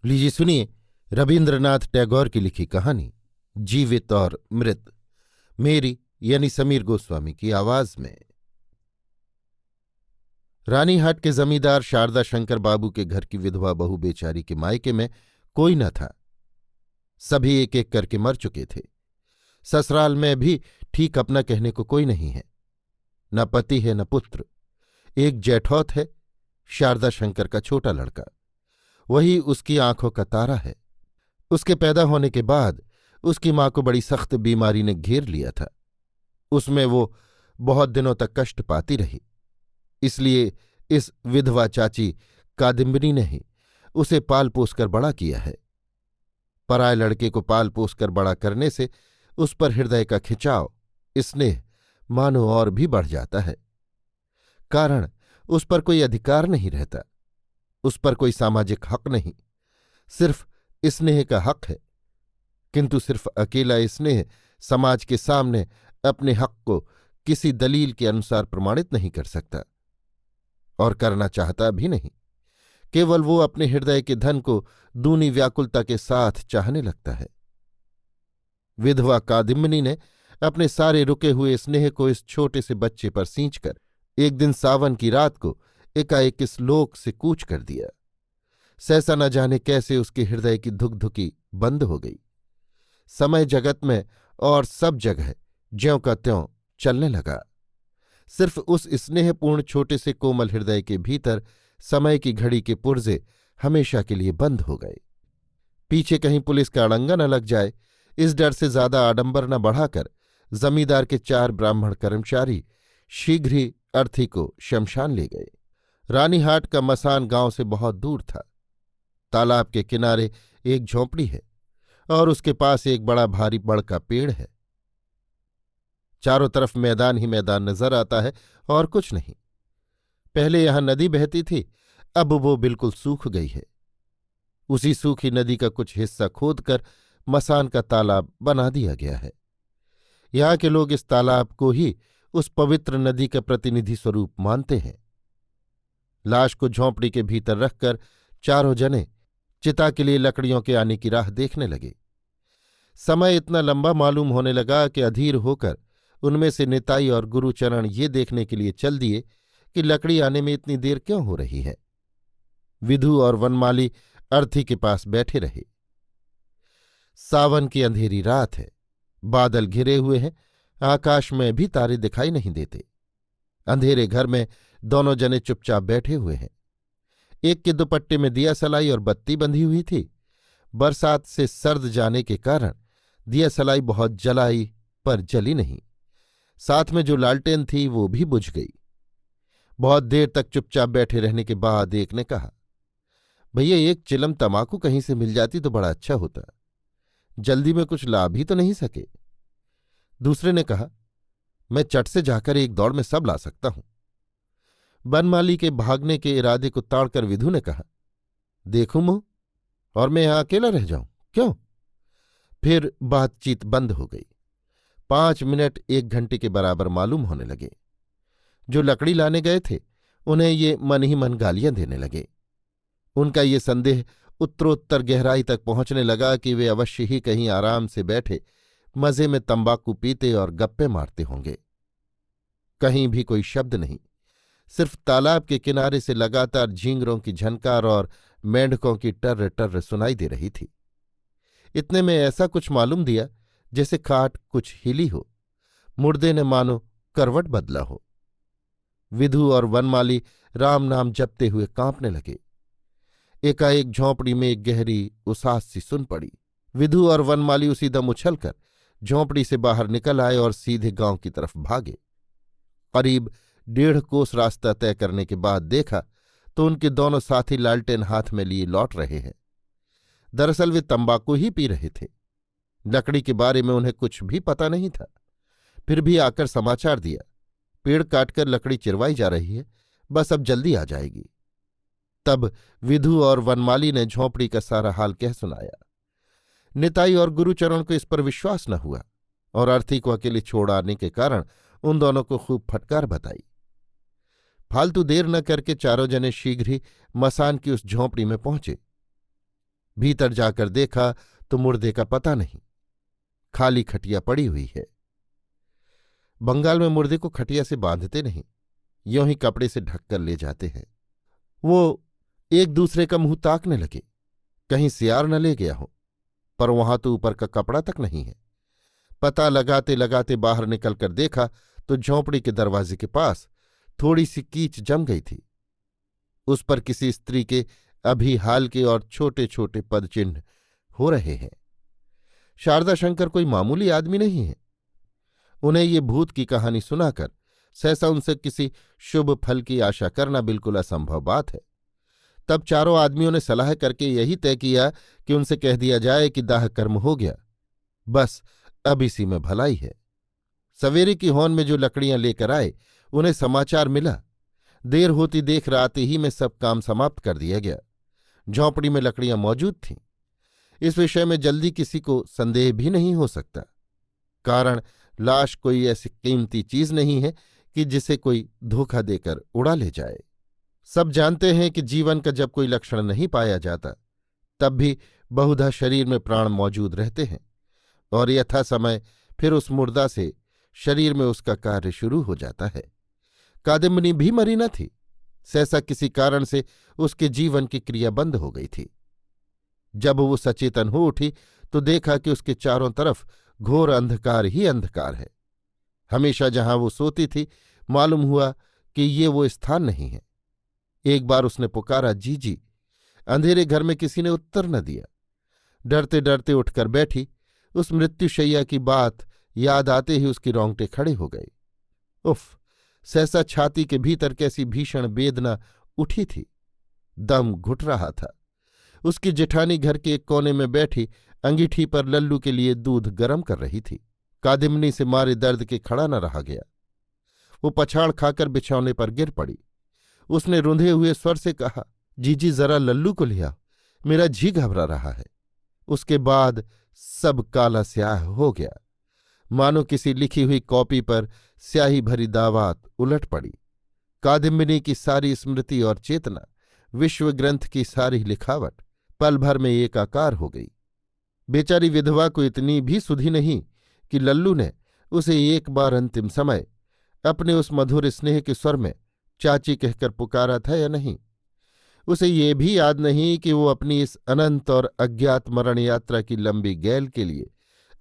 लीजिए सुनिए रविन्द्रनाथ टैगोर की लिखी कहानी जीवित और मृत, मेरी यानी समीर गोस्वामी की आवाज में। रानीहाट के जमींदार शारदा शंकर बाबू के घर की विधवा बहू बेचारी के मायके में कोई न था। सभी एक एक करके मर चुके थे। ससुराल में भी ठीक अपना कहने को कोई नहीं है। न पति है न पुत्र। एक जेठौत है, शारदा शंकर का छोटा लड़का। वही उसकी आंखों का तारा है। उसके पैदा होने के बाद उसकी मां को बड़ी सख्त बीमारी ने घेर लिया था। उसमें वो बहुत दिनों तक कष्ट पाती रही। इसलिए इस विधवा चाची कादम्बिनी ने ही उसे पाल पोस कर बड़ा किया है। पराये लड़के को पाल पोस कर बड़ा करने से उस पर हृदय का खिंचाव, स्नेह मानो और भी बढ़ जाता है। कारण उस पर कोई अधिकार नहीं रहता, उस पर कोई सामाजिक हक नहीं, सिर्फ स्नेह का हक है। किंतु सिर्फ अकेला स्नेह समाज के सामने अपने हक को किसी दलील के अनुसार प्रमाणित नहीं कर सकता और करना चाहता भी नहीं। केवल वो अपने हृदय के धन को दूनी व्याकुलता के साथ चाहने लगता है। विधवा कादिम्बिनी ने अपने सारे रुके हुए स्नेह को इस छोटे से बच्चे पर सींचकर एक दिन सावन की रात को एकाएक इस लोक से कूच कर दिया। सहसा न जाने कैसे उसके हृदय की धुकधुकी बंद हो गई। समय जगत में और सब जगह ज्यों का त्यों चलने लगा। सिर्फ उस स्नेहपूर्ण छोटे से कोमल हृदय के भीतर समय की घड़ी के पुर्जे हमेशा के लिए बंद हो गए। पीछे कहीं पुलिस का अड़ंगा न लग जाए, इस डर से ज्यादा आडंबर न बढ़ाकर जमींदार के 4 ब्राह्मण कर्मचारी शीघ्र ही अर्थी को शमशान ले गए। रानीहाट का मसान गांव से बहुत दूर था। तालाब के किनारे एक झोंपड़ी है और उसके पास एक बड़ा भारी बड़ का पेड़ है। चारों तरफ मैदान ही मैदान नजर आता है और कुछ नहीं। पहले यहां नदी बहती थी, अब वो बिल्कुल सूख गई है। उसी सूखी नदी का कुछ हिस्सा खोदकर मसान का तालाब बना दिया गया है। यहां के लोग इस तालाब को ही उस पवित्र नदी का प्रतिनिधि स्वरूप मानते हैं। लाश को झोंपड़ी के भीतर रखकर चारों जने चिता के लिए लकड़ियों के आने की राह देखने लगे। समय इतना लंबा मालूम होने लगा कि अधीर होकर उनमें से निताई और गुरुचरण ये देखने के लिए चल दिए कि लकड़ी आने में इतनी देर क्यों हो रही है। विधु और वनमाली अर्थी के पास बैठे रहे। सावन की अंधेरी रात है, बादल घिरे हुए हैं, आकाश में भी तारे दिखाई नहीं देते। अंधेरे घर में दोनों जने चुपचाप बैठे हुए हैं। एक के दुपट्टे में दिया सलाई और बत्ती बंधी हुई थी। बरसात से सर्द जाने के कारण दिया सलाई बहुत जलाई पर जली नहीं। साथ में जो लालटेन थी वो भी बुझ गई। बहुत देर तक चुपचाप बैठे रहने के बाद एक ने कहा, भैया एक चिलम तमाकू कहीं से मिल जाती तो बड़ा अच्छा होता। जल्दी में कुछ ला भी तो नहीं सके। दूसरे ने कहा, मैं चट से जाकर एक दौड़ में सब ला सकता हूं। बनमाली के भागने के इरादे को ताड़कर विधु ने कहा, देखूं मुंह, और मैं यहां अकेला रह जाऊं क्यों? फिर बातचीत बंद हो गई। 5 मिनट 1 घंटे के बराबर मालूम होने लगे। जो लकड़ी लाने गए थे उन्हें ये मन ही मन गालियां देने लगे। उनका ये संदेह उत्तरोत्तर गहराई तक पहुंचने लगा कि वे अवश्य ही कहीं आराम से बैठे मजे में तंबाकू पीते और गप्पे मारते होंगे। कहीं भी कोई शब्द नहीं, सिर्फ तालाब के किनारे से लगातार झींगरों की झनकार और मेंढकों की टर्र टर्र सुनाई दे रही थी। इतने में ऐसा कुछ मालूम दिया जैसे खाट कुछ हिली हो, मुर्दे ने मानो करवट बदला हो। विधु और वनमाली राम नाम जपते हुए कांपने लगे। एकाएक झोंपड़ी में एक गहरी उसास सी सुन पड़ी। विधु और वनमाली उसी दम उछलकर झोंपड़ी से बाहर निकल आए और सीधे गांव की तरफ भागे। करीब 1.5 कोस रास्ता तय करने के बाद देखा तो उनके दोनों साथी लालटेन हाथ में लिए लौट रहे हैं। दरअसल वे तंबाकू ही पी रहे थे। लकड़ी के बारे में उन्हें कुछ भी पता नहीं था, फिर भी आकर समाचार दिया, पेड़ काटकर लकड़ी चिरवाई जा रही है, बस अब जल्दी आ जाएगी। तब विधु और वनमाली ने झोंपड़ी का सारा हाल कह सुनाया। निताई और गुरुचरण को इस पर विश्वास न हुआ और अर्थी को अकेले छोड़ आने के कारण उन दोनों को खूब फटकार बताई। फालतू देर न करके चारों जने शीघ्र ही मसान की उस झोंपड़ी में पहुंचे। भीतर जाकर देखा तो मुर्दे का पता नहीं, खाली खटिया पड़ी हुई है। बंगाल में मुर्दे को खटिया से बांधते नहीं, यों ही कपड़े से ढककर ले जाते हैं। वो एक दूसरे का मुंह ताकने लगे, कहीं सियार न ले गया हो, पर वहां तो ऊपर का कपड़ा तक नहीं है। पता लगाते लगाते बाहर निकलकर देखा तो झोंपड़ी के दरवाजे के पास थोड़ी सी कीच जम गई थी। उस पर किसी स्त्री के अभी हाल के और छोटे छोटे पदचिन्ह हो रहे हैं। शारदा शंकर कोई मामूली आदमी नहीं है। उन्हें ये भूत की कहानी सुनाकर सहसा उनसे किसी शुभ फल की आशा करना बिल्कुल असंभव बात है। तब चारों आदमियों ने सलाह करके यही तय किया कि उनसे कह दिया जाए कि दाह कर्म हो गया, बस अब इसी में भलाई है। सवेरे की हौन में जो लकड़ियां लेकर आए उन्हें समाचार मिला। देर होती देख रात ही में सब काम समाप्त कर दिया गया। झोंपड़ी में लकड़ियां मौजूद थीं। इस विषय में जल्दी किसी को संदेह भी नहीं हो सकता, कारण लाश कोई ऐसी कीमती चीज नहीं है कि जिसे कोई धोखा देकर उड़ा ले जाए। सब जानते हैं कि जीवन का जब कोई लक्षण नहीं पाया जाता तब भी बहुधा शरीर में प्राण मौजूद रहते हैं और यथा समय फिर उस मुर्दा से शरीर में उसका कार्य शुरू हो जाता है। कादम्बिनी भी मरी न थी, सहसा किसी कारण से उसके जीवन की क्रिया बंद हो गई थी। जब वो सचेतन हो उठी तो देखा कि उसके चारों तरफ घोर अंधकार ही अंधकार है। हमेशा जहां वो सोती थी मालूम हुआ कि ये वो स्थान नहीं है। एक बार उसने पुकारा, जी जी। अंधेरे घर में किसी ने उत्तर न दिया। डरते डरते उठकर बैठी। उस मृत्युशैया की बात याद आते ही उसके रोंगटे खड़े हो गए। उफ! सहसा छाती के भीतर कैसी भीषण वेदना उठी थी। दम घुट रहा था। उसकी जेठानी घर के एक कोने में बैठी अंगीठी पर लल्लू के लिए दूध गर्म कर रही थी। कादिमनी से मारे दर्द के खड़ा न रहा गया। वो पछाड़ खाकर बिछौने पर गिर पड़ी। उसने रुंधे हुए स्वर से कहा, जीजी जरा लल्लू को ले आओ, मेरा जी घबरा रहा है। उसके बाद सब काला स्याह हो गया, मानो किसी लिखी हुई कॉपी पर स्याही भरी दावात उलट पड़ी। कादम्बिनी की सारी स्मृति और चेतना, विश्व ग्रंथ की सारी लिखावट पल भर में एकाकार हो गई। बेचारी विधवा को इतनी भी सुधि नहीं कि लल्लू ने उसे एक बार अंतिम समय अपने उस मधुर स्नेह के स्वर में चाची कहकर पुकारा था या नहीं। उसे ये भी याद नहीं कि वो अपनी इस अनंत और अज्ञात मरण यात्रा की लंबी गैल के लिए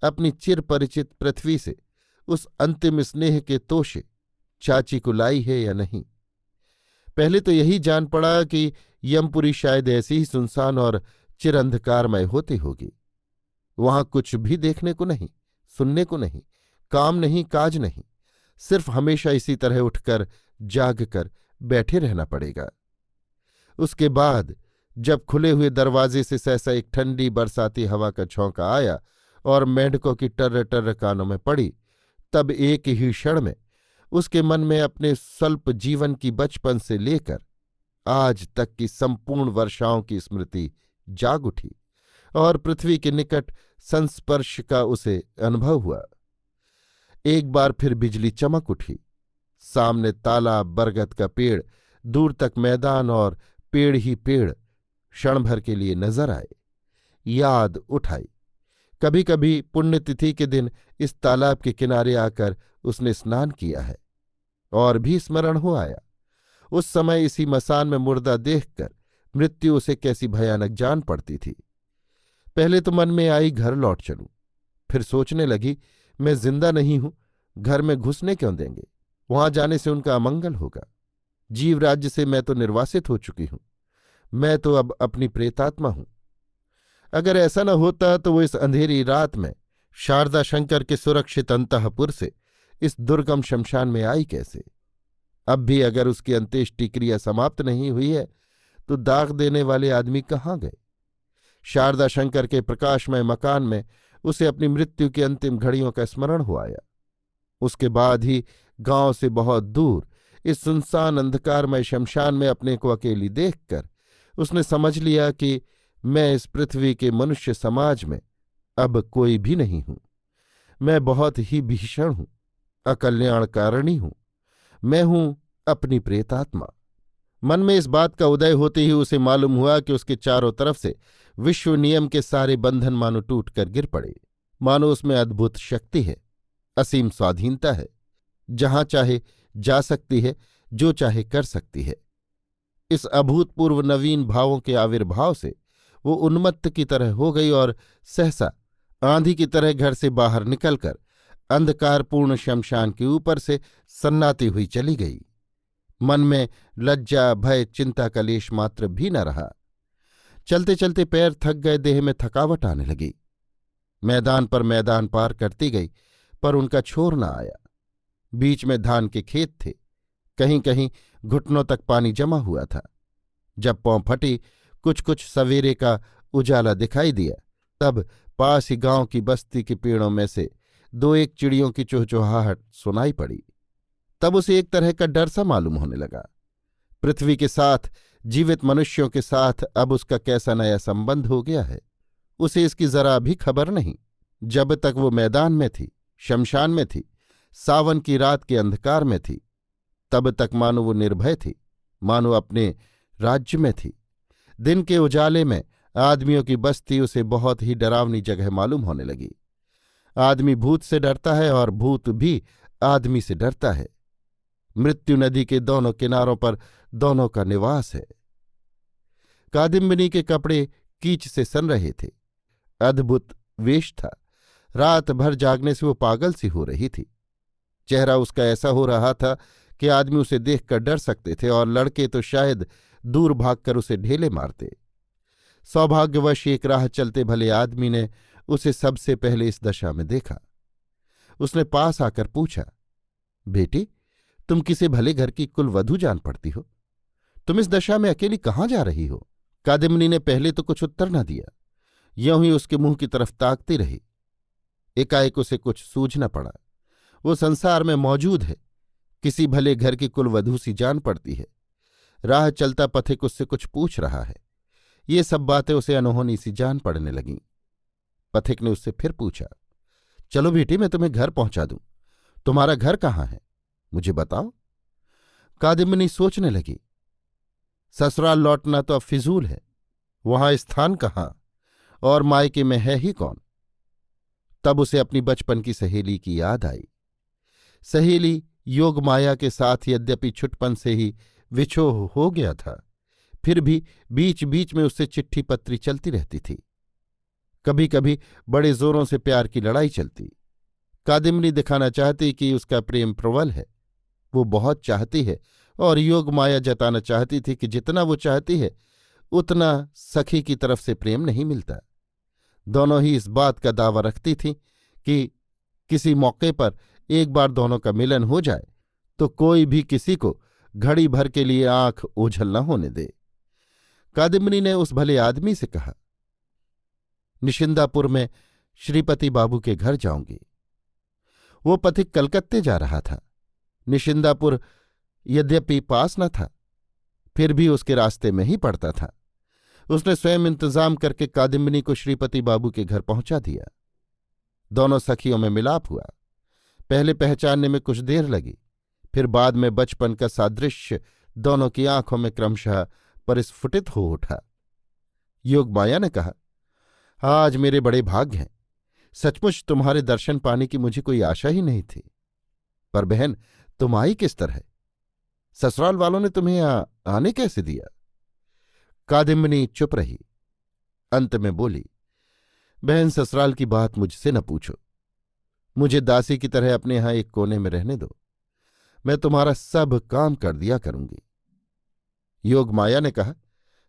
अपनी चिर परिचित पृथ्वी से उस अंतिम स्नेह के तोशे चाची को लाई है या नहीं। पहले तो यही जान पड़ा कि यमपुरी शायद ऐसी ही सुनसान और चिरअंधकारमय होती होगी। वहां कुछ भी देखने को नहीं, सुनने को नहीं, काम नहीं, काज नहीं, सिर्फ हमेशा इसी तरह उठकर जाग कर बैठे रहना पड़ेगा। उसके बाद जब खुले हुए दरवाजे से सहसा एक ठंडी बरसाती हवा का झोंका आया और मेंढकों की टर्र टर्र कानों में पड़ी, तब एक ही क्षण में उसके मन में अपने स्वल्प जीवन की बचपन से लेकर आज तक की संपूर्ण वर्षाओं की स्मृति जाग उठी और पृथ्वी के निकट संस्पर्श का उसे अनुभव हुआ। एक बार फिर बिजली चमक उठी। सामने तालाब, बरगद का पेड़, दूर तक मैदान और पेड़ ही पेड़ क्षण भर के लिए नजर आए। याद उठाई, कभी कभी पुण्यतिथि के दिन इस तालाब के किनारे आकर उसने स्नान किया है। और भी स्मरण हो आया, उस समय इसी मसान में मुर्दा देखकर मृत्यु उसे कैसी भयानक जान पड़ती थी। पहले तो मन में आई घर लौट चलूं, फिर सोचने लगी मैं जिंदा नहीं हूं, घर में घुसने क्यों देंगे, वहां जाने से उनका अमंगल होगा। जीव राज्य से मैं तो निर्वासित हो चुकी हूं, मैं तो अब अपनी प्रेतात्मा हूं। अगर ऐसा न होता तो वो इस अंधेरी रात में शारदा शंकर के सुरक्षित अंतःपुर से इस दुर्गम शमशान में आई कैसे। अब भी अगर उसकी अंत्येष्टि क्रिया समाप्त नहीं हुई है तो दाग देने वाले आदमी कहाँ गए। शारदा शंकर के प्रकाशमय मकान में उसे अपनी मृत्यु की अंतिम घड़ियों का स्मरण हो आया। उसके बाद ही गांव से बहुत दूर इस सुनसान अंधकारमय शमशान में अपने को अकेली देखकर उसने समझ लिया कि मैं इस पृथ्वी के मनुष्य समाज में अब कोई भी नहीं हूं। मैं बहुत ही भीषण हूं, अकल्याणकारिणी हूं। मैं हूं अपनी प्रेतात्मा। मन में इस बात का उदय होते ही उसे मालूम हुआ कि उसके चारों तरफ से विश्व नियम के सारे बंधन मानो टूट कर गिर पड़े। मानो उसमें अद्भुत शक्ति है, असीम स्वाधीनता है, जहां चाहे जा सकती है, जो चाहे कर सकती है। इस अभूतपूर्व नवीन भावों के आविर्भाव से वो उन्मत्त की तरह हो गई और सहसा आंधी की तरह घर से बाहर निकलकर अंधकारपूर्ण शमशान के ऊपर से सन्नाती हुई चली गई। मन में लज्जा, भय, चिंता का लेश मात्र भी न रहा। चलते चलते पैर थक गए, देह में थकावट आने लगी। मैदान पर मैदान पार करती गई, पर उनका छोर न आया। बीच में धान के खेत थे, कहीं कहीं घुटनों तक पानी जमा हुआ था। जब पौं फटी, कुछ कुछ सवेरे का उजाला दिखाई दिया, तब पास ही गांव की बस्ती के पेड़ों में से दो एक चिड़ियों की चुहचुहाहट सुनाई पड़ी। तब उसे एक तरह का डर सा मालूम होने लगा। पृथ्वी के साथ, जीवित मनुष्यों के साथ अब उसका कैसा नया संबंध हो गया है, उसे इसकी जरा भी खबर नहीं। जब तक वो मैदान में थी, शमशान में थी, सावन की रात के अंधकार में थी, तब तक मानो वो निर्भय थी, मानो अपने राज्य में थी। दिन के उजाले में आदमियों की बस्ती उसे बहुत ही डरावनी जगह मालूम होने लगी। आदमी भूत से डरता है और भूत भी आदमी से डरता है। मृत्यु नदी के दोनों किनारों पर दोनों का निवास है। कादिम्बिनी के कपड़े कीच से सन रहे थे। अद्भुत वेश था। रात भर जागने से वो पागल सी हो रही थी। चेहरा उसका ऐसा हो रहा था कि आदमी उसे देखकर डर सकते थे और लड़के तो शायद दूर भागकर उसे ढेले मारते। सौभाग्यवश एक राह चलते भले आदमी ने उसे सबसे पहले इस दशा में देखा। उसने पास आकर पूछा, बेटी, तुम किसी भले घर की कुलवधू जान पड़ती हो? तुम इस दशा में अकेली कहाँ जा रही हो? कादिमनी ने पहले तो कुछ उत्तर न दिया, यों ही उसके मुंह की तरफ ताकती रही। एकाएक उसे कुछ सूझ न पड़ा। वो संसार में मौजूद है, किसी भले घर की कुलवधू सी जान पड़ती है। राह चलता पथिक उससे कुछ पूछ रहा है। ये सब बातें उसे अनहोनी सी जान पड़ने लगीं। पथिक ने उससे फिर पूछा, चलो बेटी, मैं तुम्हें घर पहुंचा दूं। तुम्हारा घर कहाँ है, मुझे बताओ। कादिमनी सोचने लगी। ससुराल लौटना तो अब फिजूल है, वहां स्थान कहाँ, और मायके में है ही कौन। तब उसे अपनी बचपन की सहेली की याद आई। सहेली योग माया के साथ यद्यपि छुटपन से ही विछोह हो गया था, फिर भी बीच बीच में उससे चिट्ठी पत्री चलती रहती थी। कभी कभी बड़े जोरों से प्यार की लड़ाई चलती। कादिमनी दिखाना चाहती कि उसका प्रेम प्रबल है, वो बहुत चाहती है, और योग माया जताना चाहती थी कि जितना वो चाहती है उतना सखी की तरफ से प्रेम नहीं मिलता। दोनों ही इस बात का दावा रखती थीं कि किसी मौके पर एक बार दोनों का मिलन हो जाए तो कोई भी किसी को घड़ी भर के लिए आंख ओझल न होने दे। कादिमनी ने उस भले आदमी से कहा, निशिंदापुर में श्रीपति बाबू के घर जाऊंगी। वो पथिक कलकत्ते जा रहा था। निशिंदापुर यद्यपि पास न था, फिर भी उसके रास्ते में ही पड़ता था। उसने स्वयं इंतजाम करके कादिम्बिनी को श्रीपति बाबू के घर पहुंचा दिया। दोनों सखियों में मिलाप हुआ। पहले पहचानने में कुछ देर लगी, फिर बाद में बचपन का सादृश्य दोनों की आंखों में क्रमशः परिस्फुटित हो उठा। योगमाया ने कहा, आज मेरे बड़े भाग्य हैं। सचमुच तुम्हारे दर्शन पाने की मुझे कोई आशा ही नहीं थी। पर बहन, तुम आई किस तरह? ससुराल वालों ने तुम्हें आने कैसे दिया? कादिम्बिनी चुप रही। अंत में बोली, बहन, ससुराल की बात मुझसे न पूछो। मुझे दासी की तरह अपने यहां एक कोने में रहने दो। मैं तुम्हारा सब काम कर दिया करूंगी। योगमाया ने कहा,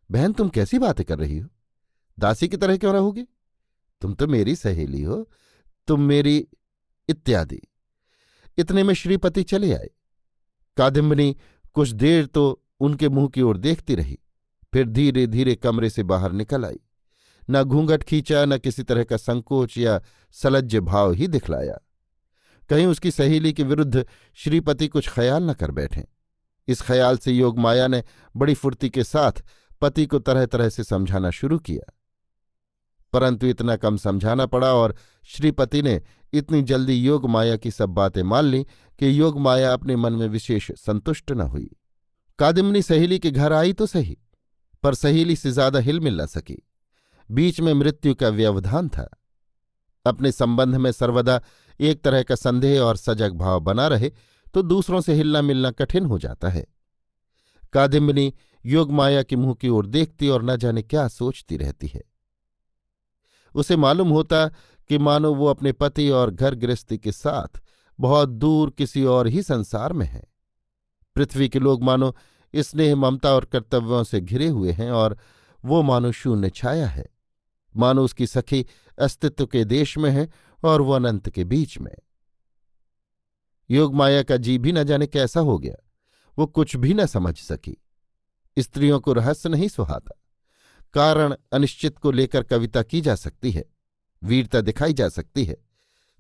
बहन, तुम कैसी बातें कर रही हो? दासी की तरह क्यों रहोगी? तुम तो मेरी सहेली हो, तुम मेरी इत्यादि। इतने में श्रीपति चले आए। कादिम्बिनी कुछ देर तो उनके मुंह की ओर देखती रही, फिर धीरे धीरे कमरे से बाहर निकल आई। न घूंघट खींचा, न किसी तरह का संकोच या सलज्ज भाव ही दिखलाया। कहीं उसकी सहेली के विरुद्ध श्रीपति कुछ ख्याल न कर बैठें। इस ख्याल से योगमाया ने बड़ी फुर्ती के साथ पति को तरह तरह से समझाना शुरू किया, परंतु इतना कम समझाना पड़ा और श्रीपति ने इतनी जल्दी योगमाया की सब बातें मान ली कि योगमाया अपने मन में विशेष संतुष्ट न हुई। कादिम्बिनी सहेली के घर आई तो सही, पर सहेली से ज्यादा हिल मिल न सकी। बीच में मृत्यु का व्यवधान था। अपने संबंध में सर्वदा एक तरह का संदेह और सजग भाव बना रहे तो दूसरों से हिलना मिलना कठिन हो जाता है। कादिम्बिनी योगमाया के मुंह की ओर देखती और न जाने क्या सोचती रहती है। उसे मालूम होता कि मानो वो अपने पति और घर गृहस्थी के साथ बहुत दूर किसी और ही संसार में है। पृथ्वी के लोग मानो स्नेह ममता और कर्तव्यों से घिरे हुए हैं और वो मानो शून्य छाया है, मानो उसकी सखी अस्तित्व के देश में है और वो अनंत के बीच में। योगमाया का जी भी न जाने कैसा हो गया, वो कुछ भी न समझ सकी। स्त्रियों को रहस्य नहीं सुहाता। कारण अनिश्चित को लेकर कविता की जा सकती है, वीरता दिखाई जा सकती है,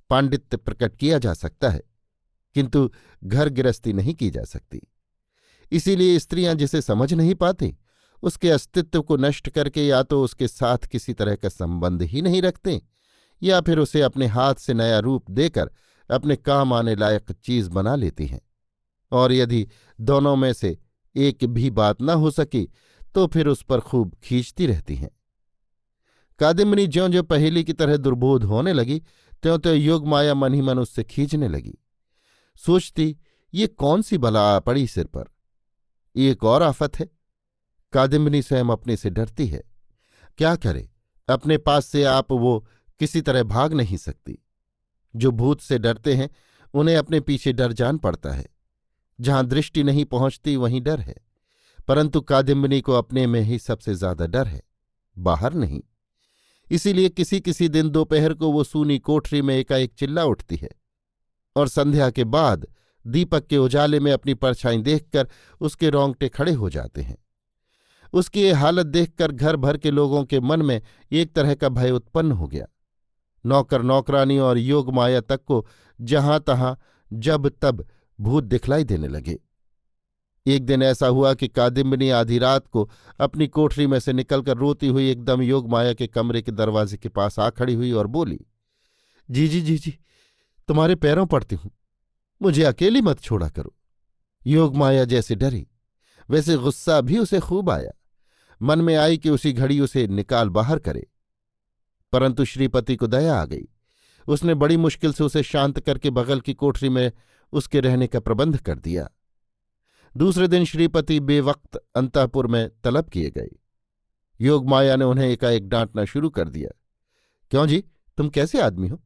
पांडित्य प्रकट किया जा सकता है, किंतु घर गृहस्थी नहीं की जा सकती। इसीलिए स्त्रियां जिसे समझ नहीं पाती उसके अस्तित्व को नष्ट करके या तो उसके साथ किसी तरह का संबंध ही नहीं रखते या फिर उसे अपने हाथ से नया रूप देकर अपने काम आने लायक चीज बना लेती हैं। और यदि दोनों में से एक भी बात न हो सकी तो फिर उस पर खूब खींचती रहती हैं। कादिम्बिनी ज्यों ज्यों पहेली की तरह दुर्बोध होने लगी त्यों त्यों योगमाया मन ही मन उससे खींचने लगी। सोचती ये कौन सी बला आ पड़ी सिर पर, एक और आफत है। कादिम्बिनी स्वयं अपने से डरती है। क्या करे, अपने पास से आप वो किसी तरह भाग नहीं सकती। जो भूत से डरते हैं उन्हें अपने पीछे डर जान पड़ता है। जहां दृष्टि नहीं पहुंचती वहीं डर है, परंतु कादिम्बिनी को अपने में ही सबसे ज्यादा डर है, बाहर नहीं। इसीलिए किसी किसी दिन दोपहर को वो सूनी कोठरी में एकाएक चिल्ला उठती है और संध्या के बाद दीपक के उजाले में अपनी परछाई देखकर उसके रोंगटे खड़े हो जाते हैं। उसकी ये हालत देखकर घर भर के लोगों के मन में एक तरह का भय उत्पन्न हो गया। नौकर नौकरानी और योगमाया तक को जहां तहां जब तब भूत दिखलाई देने लगे। एक दिन ऐसा हुआ कि कादिम्बिनी आधी रात को अपनी कोठरी में से निकलकर रोती हुई एकदम योगमाया के कमरे के दरवाजे के पास आ खड़ी हुई और बोली, जी, तुम्हारे पैरों पड़ती हूं, मुझे अकेली मत छोड़ा करो। योगमाया जैसे डरी वैसे गुस्सा भी उसे खूब आया। मन में आई कि उसी घड़ी उसे निकाल बाहर करे, परंतु श्रीपति को दया आ गई। उसने बड़ी मुश्किल से उसे शांत करके बगल की कोठरी में उसके रहने का प्रबंध कर दिया। दूसरे दिन श्रीपति बेवक्त अंतःपुर में तलब किए गए। योगमाया ने उन्हें एकाएक डांटना शुरू कर दिया। क्यों जी, तुम कैसे आदमी हो?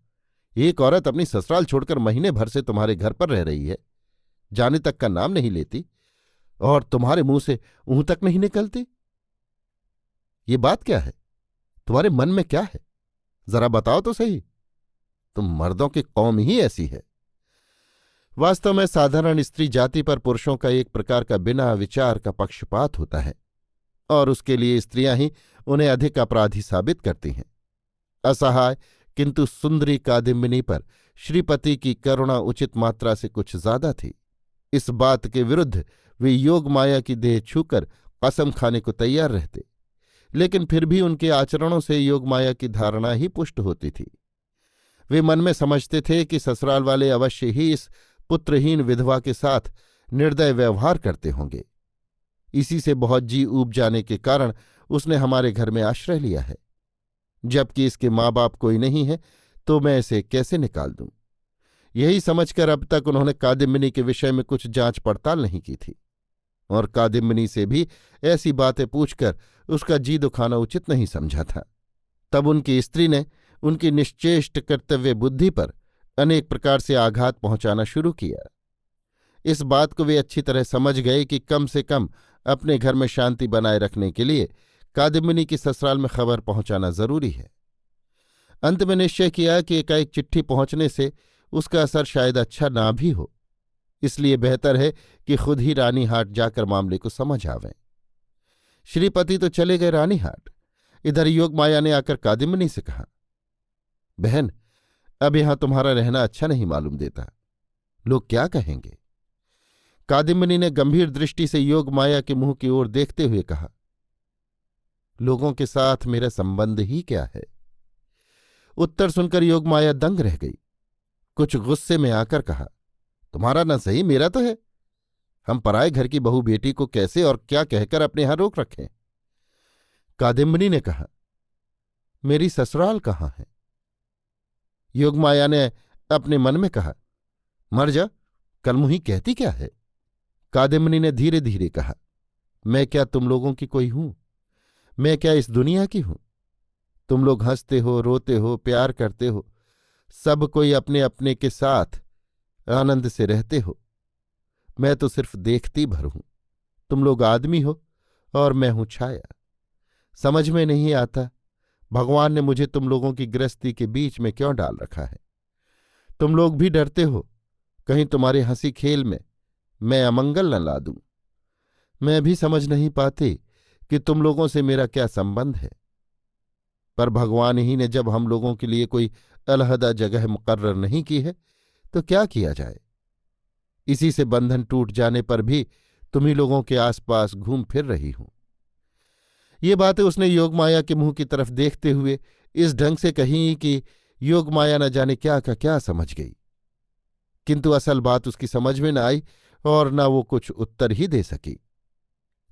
एक औरत अपनी ससुराल छोड़कर महीने भर से तुम्हारे घर पर रह रही है, जाने तक का नाम नहीं लेती और तुम्हारे मुंह से ऊं तक नहीं निकलती। ये बात क्या है? तुम्हारे मन में क्या है? जरा बताओ तो सही। तुम मर्दों की कौम ही ऐसी है। वास्तव में साधारण स्त्री जाति पर पुरुषों का एक प्रकार का बिना विचार का पक्षपात होता है और उसके लिए स्त्रियां ही उन्हें अधिक अपराधी साबित करती हैं। असहाय किंतु सुंदरी कादिम्बिनी पर श्रीपति की करुणा उचित मात्रा से कुछ ज्यादा थी। इस बात के विरुद्ध वे योगमाया की देह छूकर कसम खाने को तैयार रहते, लेकिन फिर भी उनके आचरणों से योगमाया की धारणा ही पुष्ट होती थी। वे मन में समझते थे कि ससुराल वाले अवश्य ही इस पुत्रहीन विधवा के साथ निर्दय व्यवहार करते होंगे। इसी से बहुत जी ऊब जाने के कारण उसने हमारे घर में आश्रय लिया है। जबकि इसके माँ बाप कोई नहीं है तो मैं इसे कैसे निकाल दूं? यही समझकर अब तक उन्होंने कादिम्बिनी के विषय में कुछ जांच पड़ताल नहीं की थी और कादिम्बिनी से भी ऐसी बातें पूछकर उसका जी दुखाना उचित नहीं समझा था। तब उनकी स्त्री ने उनकी निश्चेष्ट कर्तव्य बुद्धि पर अनेक प्रकार से आघात पहुंचाना शुरू किया। इस बात को वे अच्छी तरह समझ गए कि कम से कम अपने घर में शांति बनाए रखने के लिए कादिम्बिनी की ससुराल में खबर पहुंचाना जरूरी है। अंत में निश्चय किया कि एकाएक चिट्ठी पहुंचने से उसका असर शायद अच्छा ना भी हो, इसलिए बेहतर है कि खुद ही रानीहाट जाकर मामले को समझ आवें। श्रीपति तो चले गए रानीहाट। इधर योगमाया ने आकर कादिम्बिनी से कहा, बहन, अब यहां तुम्हारा रहना अच्छा नहीं मालूम देता, लोग क्या कहेंगे? कादिम्बिनी ने गंभीर दृष्टि से योगमाया के मुंह की ओर देखते हुए कहा, लोगों के साथ मेरा संबंध ही क्या है? उत्तर सुनकर योगमाया दंग रह गई। कुछ गुस्से में आकर कहा, तुम्हारा न सही मेरा तो है। हम पराए घर की बहू बेटी को कैसे और क्या कहकर अपने यहां रोक रखें? कादिम्बिनी ने कहा, मेरी ससुराल कहाँ है? योगमाया ने अपने मन में कहा, मर जा, कलमुही कहती क्या है? कादिमनी ने धीरे धीरे कहा, मैं क्या तुम लोगों की कोई हूं? मैं क्या इस दुनिया की हूं? तुम लोग हंसते हो, रोते हो, प्यार करते हो, सब कोई अपने अपने के साथ आनंद से रहते हो। मैं तो सिर्फ देखती भर हूं। तुम लोग आदमी हो और मैं हूं छाया। समझ में नहीं आता भगवान ने मुझे तुम लोगों की गृहस्थी के बीच में क्यों डाल रखा है। तुम लोग भी डरते हो कहीं तुम्हारे हंसी खेल में मैं अमंगल न ला दूं। मैं भी समझ नहीं पाती कि तुम लोगों से मेरा क्या संबंध है, पर भगवान ही ने जब हम लोगों के लिए कोई अलहदा जगह मुकर्रर नहीं की है तो क्या किया जाए। इसी से बंधन टूट जाने पर भी तुम्ही लोगों के आसपास घूम फिर रही हूं। ये बातें उसने योगमाया के मुंह की तरफ देखते हुए इस ढंग से कही कि योगमाया न जाने क्या का क्या समझ गई, किंतु असल बात उसकी समझ में न आई और न वो कुछ उत्तर ही दे सकी।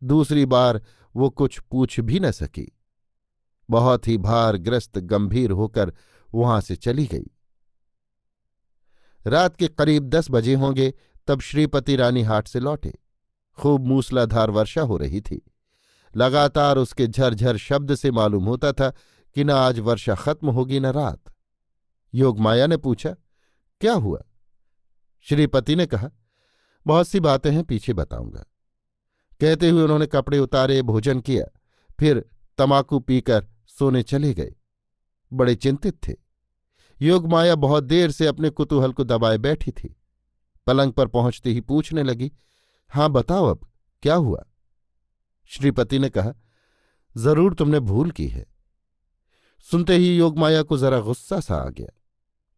दूसरी बार वो कुछ पूछ भी न सकी। बहुत ही भारग्रस्त गंभीर होकर वहां से चली गई। रात के करीब 10 बजे होंगे तब श्रीपति रानीहाट से लौटे। खूब मूसलाधार वर्षा हो रही थी। लगातार उसके झरझर शब्द से मालूम होता था कि न आज वर्षा खत्म होगी न रात। योगमाया ने पूछा, क्या हुआ? श्रीपति ने कहा, बहुत सी बातें हैं, पीछे बताऊंगा। कहते हुए उन्होंने कपड़े उतारे, भोजन किया, फिर तमाकू पीकर सोने चले गए। बड़े चिंतित थे। योगमाया बहुत देर से अपने कुतूहल को दबाए बैठी थी। पलंग पर पहुंचते ही पूछने लगी, हां बताओ, अब क्या हुआ? श्रीपति ने कहा, जरूर तुमने भूल की है। सुनते ही योगमाया को जरा गुस्सा सा आ गया।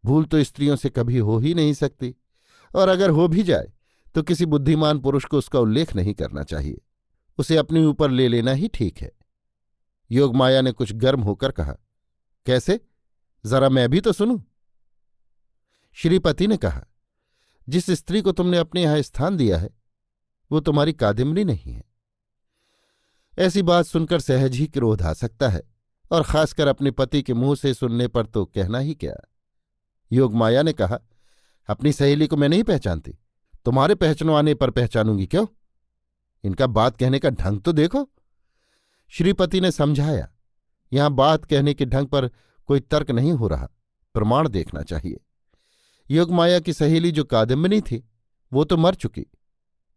भूल तो स्त्रियों से कभी हो ही नहीं सकती, और अगर हो भी जाए तो किसी बुद्धिमान पुरुष को उसका उल्लेख नहीं करना चाहिए। उसे अपने ऊपर ले लेना ही ठीक है। योगमाया ने कुछ गर्म होकर कहा, कैसे? जरा मैं भी तो सुनूं। श्रीपति ने कहा, जिस स्त्री को तुमने अपने यहां स्थान दिया है वो तुम्हारी कादिमनी नहीं है। ऐसी बात सुनकर सहज ही क्रोध आ सकता है, और खासकर अपने पति के मुंह से सुनने पर तो कहना ही क्या। योगमाया ने कहा, अपनी सहेली को मैं नहीं पहचानती, तुम्हारे पहचानवाने पर पहचानूंगी क्यों? इनका बात कहने का ढंग तो देखो। श्रीपति ने समझाया, यहां बात कहने के ढंग पर कोई तर्क नहीं हो रहा, प्रमाण देखना चाहिए। योगमाया की सहेली जो कादम्बिनी थी वो तो मर चुकी,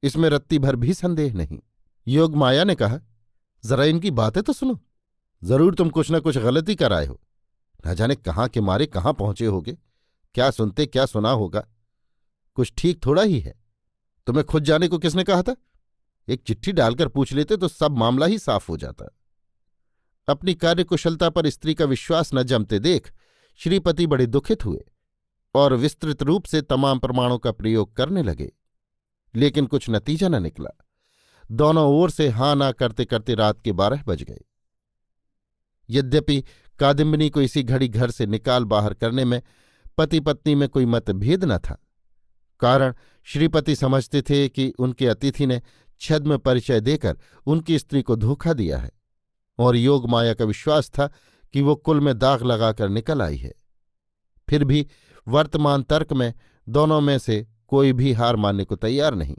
इसमें रत्ती भर भी संदेह नहीं। योगमाया ने कहा, जरा इनकी बातें तो सुनो। जरूर तुम कुछ न कुछ गलती कर आए हो। न जाने कहाँ के मारे कहाँ पहुंचे होगे, क्या सुनते क्या सुना होगा। कुछ ठीक थोड़ा ही है। तुम्हें खुद जाने को किसने कहा था? एक चिट्ठी डालकर पूछ लेते तो सब मामला ही साफ हो जाता। अपनी कार्यकुशलता पर स्त्री का विश्वास न जमते देख श्रीपति बड़े दुखित हुए और विस्तृत रूप से तमाम प्रमाणों का प्रयोग करने लगे, लेकिन कुछ नतीजा न निकला। दोनों ओर से हां ना करते करते रात के 12 बज गए। यद्यपि कादिम्बिनी को इसी घड़ी घर से निकाल बाहर करने में पति पत्नी में कोई मतभेद न था। कारण श्रीपति समझते थे कि उनके अतिथि ने छद्म परिचय देकर उनकी स्त्री को धोखा दिया है, और योगमाया का विश्वास था कि वो कुल में दाग लगाकर निकल आई है। फिर भी वर्तमान तर्क में दोनों में से कोई भी हार मानने को तैयार नहीं।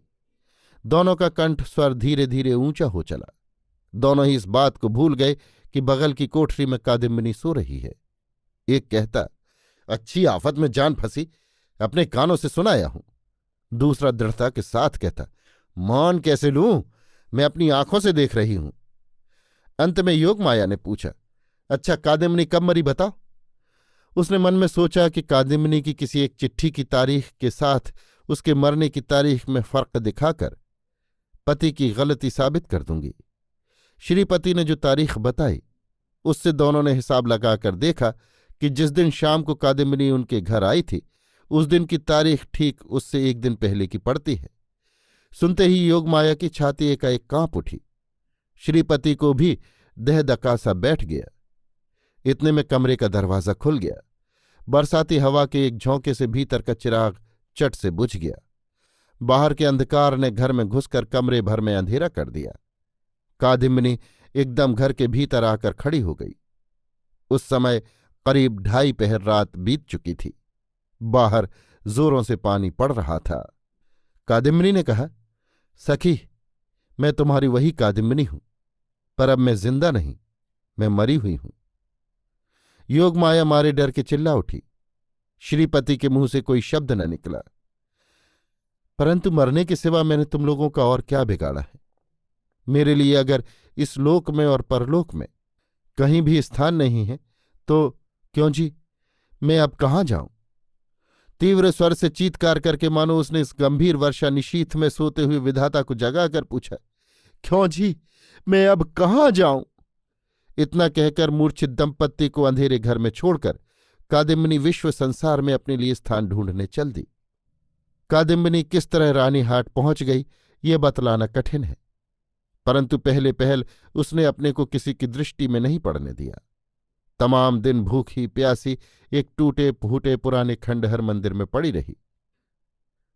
दोनों का कंठ स्वर धीरे धीरे ऊंचा हो चला। दोनों ही इस बात को भूल गए कि बगल की कोठरी में कादिम्बिनी सो रही है। एक कहता, अच्छी आफत में जान फंसी, अपने कानों से सुनाया हूं। दूसरा दृढ़ता के साथ कहता, मान कैसे लूं, मैं अपनी आंखों से देख रही हूं। अंत में योगमाया ने पूछा, अच्छा कादिम्बिनी कब मरी बताओ। उसने मन में सोचा कि कादिम्बिनी की किसी एक चिट्ठी की तारीख के साथ उसके मरने की तारीख में फर्क दिखाकर पति की गलती साबित कर दूंगी। श्रीपति ने जो तारीख बताई उससे दोनों ने हिसाब लगाकर देखा कि जिस दिन शाम को कादिम्बिनी उनके घर आई थी उस दिन की तारीख ठीक उससे एक दिन पहले की पड़ती है। सुनते ही योगमाया की छाती एकाएक कांप उठी। श्रीपति को भी देह दकासा बैठ गया। इतने में कमरे का दरवाज़ा खुल गया। बरसाती हवा के एक झोंके से भीतर का चिराग चट से बुझ गया। बाहर के अंधकार ने घर में घुसकर कमरे भर में अंधेरा कर दिया। कादिम्बिनी एकदम घर के भीतर आकर खड़ी हो गई। उस समय करीब 2:30 रात बीत चुकी थी। बाहर जोरों से पानी पड़ रहा था। कादिम्बनी ने कहा, सखी, मैं तुम्हारी वही कादिम्बनी हूं, पर अब मैं जिंदा नहीं, मैं मरी हुई हूं। योगमाया मारे डर के चिल्ला उठी। श्रीपति के मुंह से कोई शब्द न निकला। परंतु मरने के सिवा मैंने तुम लोगों का और क्या बिगाड़ा है? मेरे लिए अगर इस लोक में और परलोक में कहीं भी स्थान नहीं है तो क्यों जी, मैं अब कहाँ जाऊं? तीव्र स्वर से चीत्कार करके मानो उसने इस गंभीर वर्षा निशीथ में सोते हुए विधाता को जगाकर पूछा, क्यों जी, मैं अब कहाँ जाऊं? इतना कहकर मूर्छित दंपत्ति को अंधेरे घर में छोड़कर कादिम्बनी विश्व संसार में अपने लिए स्थान ढूंढने चल दी। कादिम्बनी किस तरह रानीहाट पहुंच गई ये बतलाना कठिन है, परंतु पहले पहल उसने अपने को किसी की दृष्टि में नहीं पड़ने दिया। तमाम दिन भूखी प्यासी एक टूटे फूटे पुराने खंडहर मंदिर में पड़ी रही।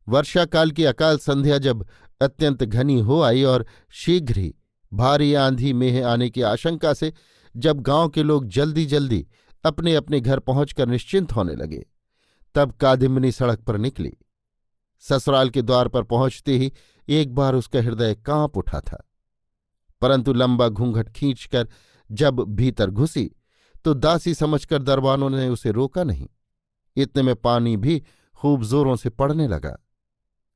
वर्षाकाल की अकाल संध्या जब अत्यंत घनी हो आई और शीघ्र ही भारी आंधी मेह आने की आशंका से जब गांव के लोग जल्दी जल्दी अपने अपने घर पहुंचकर निश्चिंत होने लगे, तब कादिम्बनी सड़क पर निकली। ससुराल के द्वार पर पहुंचते ही एक बार उसका हृदय कांप उठा था, परंतु लंबा घूंघट खींचकर जब भीतर घुसी तो दासी समझकर दरबानों ने उसे रोका नहीं। इतने में पानी भी खूब जोरों से पड़ने लगा,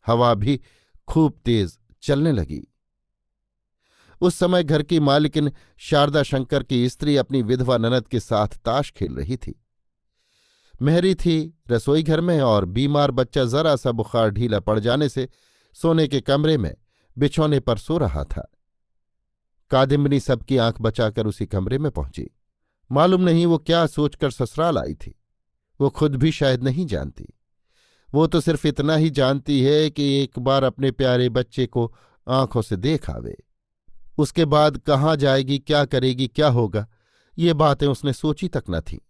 हवा भी खूब तेज चलने लगी। उस समय घर की मालिकिन शारदा शंकर की स्त्री अपनी विधवा ननद के साथ ताश खेल रही थी। मेहरी थी रसोई घर में और बीमार बच्चा जरा सा बुखार ढीला पड़ जाने से सोने के कमरे में बिछौने पर सो रहा था। कादिम्बनी सबकी आंख बचाकर उसी कमरे में पहुंची। मालूम नहीं वो क्या सोचकर ससुराल आई थी, वो खुद भी शायद नहीं जानती। वो तो सिर्फ इतना ही जानती है कि एक बार अपने प्यारे बच्चे को आंखों से देख आवे, उसके बाद कहाँ जाएगी, क्या करेगी, क्या होगा, ये बातें उसने सोची तक न थी।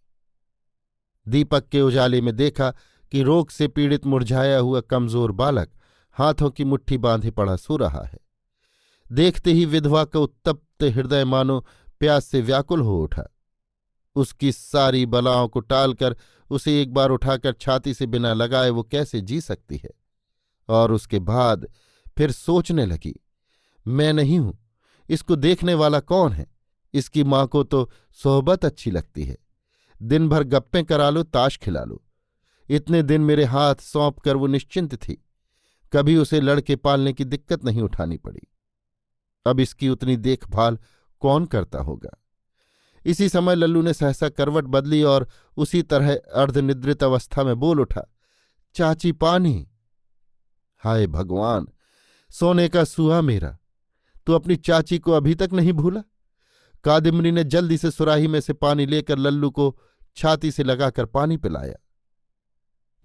दीपक के उजाले में देखा कि रोग से पीड़ित मुरझाया हुआ कमजोर बालक हाथों की मुट्ठी बांधे पड़ा सो रहा है। देखते ही विधवा का उत्तप्त हृदय मानो प्यास से व्याकुल हो उठा। उसकी सारी बलाओं को टालकर उसे एक बार उठाकर छाती से बिना लगाए वो कैसे जी सकती है? और उसके बाद फिर सोचने लगी, मैं नहीं हूं, इसको देखने वाला कौन है? इसकी माँ को तो सोहबत अच्छी लगती है, दिन भर गप्पें करा लो, ताश खिला लो। इतने दिन मेरे हाथ सौंप कर वो निश्चिंत थी, कभी उसे लड़के पालने की दिक्कत नहीं उठानी पड़ी। अब इसकी उतनी देखभाल कौन करता होगा? इसी समय लल्लू ने सहसा करवट बदली और उसी तरह अर्धनिद्रित अवस्था में बोल उठा, चाची पानी। हाय भगवान, सोने का सुहा मेरा, तू अपनी चाची को अभी तक नहीं भूला? कादिम्बनी ने जल्दी से सुराही में से पानी लेकर लल्लू को छाती से लगाकर पानी पिलाया।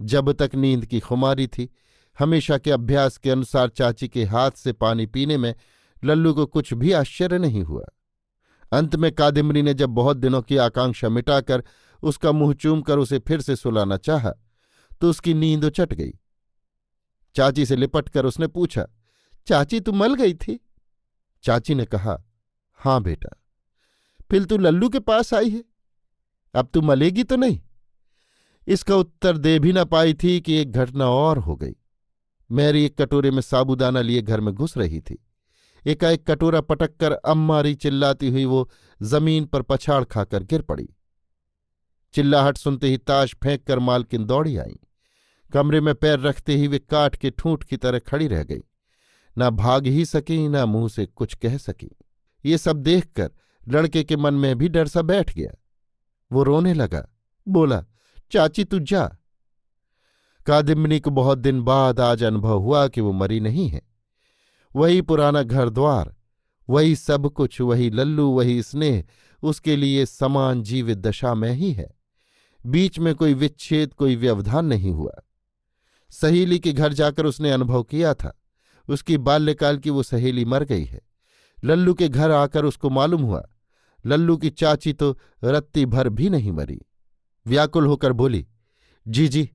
जब तक नींद की खुमारी थी, हमेशा के अभ्यास के अनुसार चाची के हाथ से पानी पीने में लल्लू को कुछ भी आश्चर्य नहीं हुआ। अंत में कादिम्बनी ने जब बहुत दिनों की आकांक्षा मिटाकर उसका मुंह चूमकर उसे फिर से सुलाना चाहा तो उसकी नींद उचट गई। चाची से लिपटकर उसने पूछा, चाची तू मल गई थी? चाची ने कहा, हां बेटा। फिर तू लल्लू के पास आई है, अब तू मलेगी तो नहीं? इसका उत्तर दे भी न पाई थी कि एक घटना और हो गई। मैरी एक कटोरे में साबूदाना लिए घर में घुस रही थी। एकाएक कटोरा पटककर अम्मारी चिल्लाती हुई वो जमीन पर पछाड़ खाकर गिर पड़ी। चिल्लाहट सुनते ही ताश फेंक कर मालकिन दौड़ी आई। कमरे में पैर रखते ही वे काठ के ठूंठ की तरह खड़ी रह गई, न भाग ही सकी न मुंह से कुछ कह सकी। ये सब देखकर लड़के के मन में भी डर सा बैठ गया। वो रोने लगा, बोला, चाची तू जा। कादिम्बनी को बहुत दिन बाद आज अनुभव हुआ कि वो मरी नहीं है। वही पुराना घर द्वार, वही सब कुछ, वही लल्लू, वही स्नेह उसके लिए समान जीवित दशा में ही है। बीच में कोई विच्छेद, कोई व्यवधान नहीं हुआ। सहेली के घर जाकर उसने अनुभव किया था, उसकी बाल्यकाल की वो सहेली मर गई है। लल्लू के घर आकर उसको मालूम हुआ, लल्लू की चाची तो रत्ती भर भी नहीं मरी। व्याकुल होकर बोली, जी,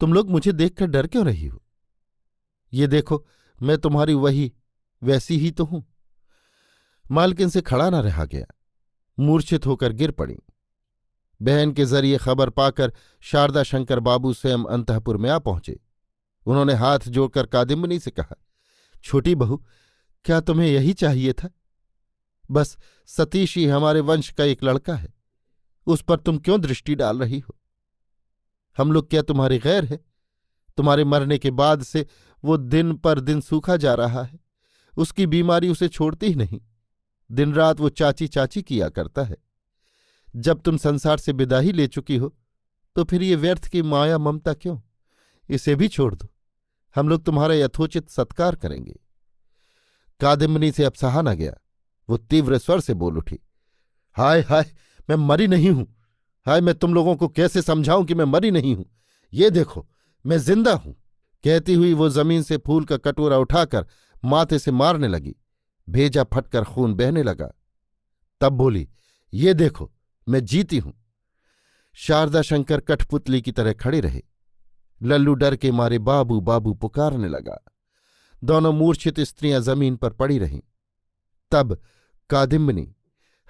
तुम लोग मुझे देखकर डर क्यों रही हो? ये देखो, मैं तुम्हारी वही वैसी ही तो हूं। मालकिन से खड़ा न रहा गया, मूर्छित होकर गिर पड़ी। बहन के जरिए खबर पाकर शारदा शंकर बाबू स्वयं अंतःपुर में आ पहुंचे। उन्होंने हाथ जोड़कर कादिंबनी से कहा, छोटी बहू, क्या तुम्हें यही चाहिए था? बस सतीश ही हमारे वंश का एक लड़का है, उस पर तुम क्यों दृष्टि डाल रही हो? हम लोग क्या तुम्हारे गैर है? तुम्हारे मरने के बाद से वो दिन पर दिन सूखा जा रहा है। उसकी बीमारी उसे छोड़ती ही नहीं। दिन रात वो चाची चाची किया करता है। जब तुम संसार से विदा ही ले चुकी हो तो फिर ये व्यर्थ की माया ममता क्यों? इसे भी छोड़ दो, हम लोग तुम्हारा यथोचित सत्कार करेंगे। कादिंबनी से अब सहा न गया। वो तीव्र स्वर से बोल उठी, हाय हाय, मैं मरी नहीं हूं। हाय, मैं तुम लोगों को कैसे समझाऊं कि मैं मरी नहीं हूं? ये देखो, मैं जिंदा हूं। कहती हुई वो जमीन से फूल का कटोरा उठाकर माथे से मारने लगी। भेजा फटकर खून बहने लगा। तब बोली, ये देखो, मैं जीती हूं। शारदा शंकर कठपुतली की तरह खड़े रहे। लल्लू डर के मारे बाबू बाबू पुकारने लगा। दोनों मूर्छित स्त्रियां जमीन पर पड़ी रहीं। तब कादिंबनी,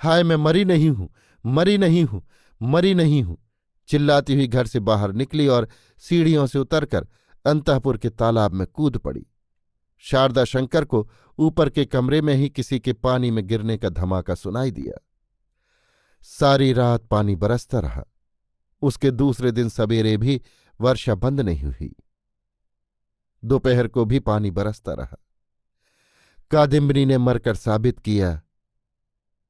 हाय, मैं मरी नहीं हूं, मरी नहीं हूं, मरी नहीं हूं, चिल्लाती हुई घर से बाहर निकली और सीढ़ियों से उतरकर अंतःपुर के तालाब में कूद पड़ी। शारदा शंकर को ऊपर के कमरे में ही किसी के पानी में गिरने का धमाका सुनाई दिया। सारी रात पानी बरसता रहा। उसके दूसरे दिन सवेरे भी वर्षा बंद नहीं हुई। दोपहर को भी पानी बरसता रहा। कादिंबनी ने मरकर साबित किया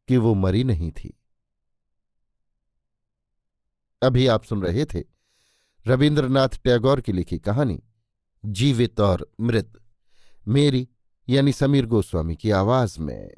कि वो मरी नहीं थी। अभी आप सुन रहे थे रविन्द्रनाथ टैगोर की लिखी कहानी जीवित और मृत, मेरी यानी समीर गोस्वामी की आवाज में।